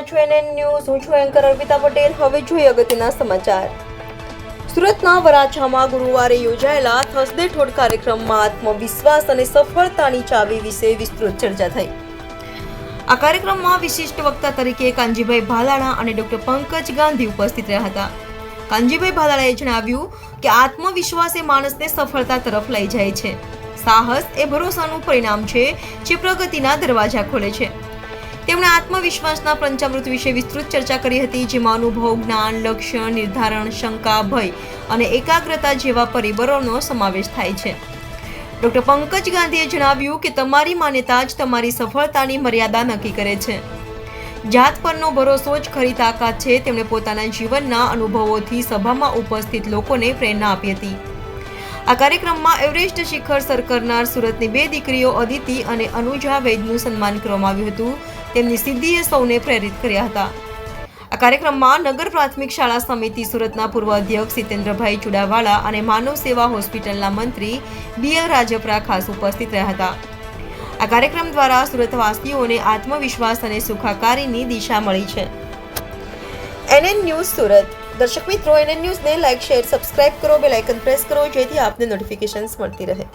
છો NN news. હું છું એન્કર અર્પિતા પટેલ. હવે જોઈએ અગત્યના સમાચાર. સુરતના વરાછામાં ગુરુવારે યોજાયેલા થર્સડે ઠોડ કાર્યક્રમમાં આત્મવિશ્વાસ અને સફળતાની ચાવી વિશે વિસ્તૃત ચર્ચા થઈ. આ કાર્યક્રમમાં વિશિષ્ટ વક્તા તરીકે કાનજીભાઈ ભાલાળા અને ડોક્ટર પંકજ ગાંધી ઉપસ્થિત રહ્યા હતા. કાનજીભાઈ ભાલાળાએ જણાવ્યું કે આત્મવિશ્વાસ એ માણસને સફળતા તરફ લઈ જાય છે. સાહસ એ ભરોસાનું પરિણામ છે જે પ્રગતિના દરવાજા ખોલે છે. તેમણે આત્મવિશ્વાસના પંચામૃત વિશે વિસ્તૃત ચર્ચા કરી હતી, જેમાં અનુભવ, જ્ઞાન, લક્ષ્ય નિર્ધારણ, શંકા, ભય અને એકાગ્રતા જેવા પરિબળોનો સમાવેશ થાય છે. ડોક્ટર પંકજ ગાંધીએ જણાવ્યું કે તમારી માન્યતા જ તમારી સફળતાની મર્યાદા નક્કી કરે છે. જાત પરનો ભરોસો જ ખરી તાકાત છે. તેમણે પોતાના જીવનના અનુભવોથી સભામાં ઉપસ્થિત લોકોને પ્રેરણા આપી હતી. આ કાર્યક્રમમાં એવરેસ્ટ શિખર સર કરનાર સુરતની 2 દીકરીઓ અદિતિ અને અનુજા વૈદનું સન્માન કરવામાં આવ્યું હતું. તેમની સિદ્ધિએ સૌને પ્રેરિત કર્યા હતા. આ કાર્યક્રમમાં નગર પ્રાથમિક શાળા સમિતિ સુરતના પૂર્વ અધ્યક્ષ સિતેન્દ્રભાઈ ચુડાવાલા અને માનવ સેવા હોસ્પિટલના મંત્રી BL રાજપરા ખાસ ઉપસ્થિત રહ્યા હતા. આ કાર્યક્રમ દ્વારા સુરતવાસીઓને આત્મવિશ્વાસ અને સુખાકારીની દિશા મળી છે. NN news Surat. દર્શક મિત્રો, NN ન્યૂઝને લાઇક, શેર, સબસ્ક્રાઇબ કરો, બેલ આઇકન પ્રેસ કરો જેથી આપને નોટિફિકેશન્સ મળતી રહે.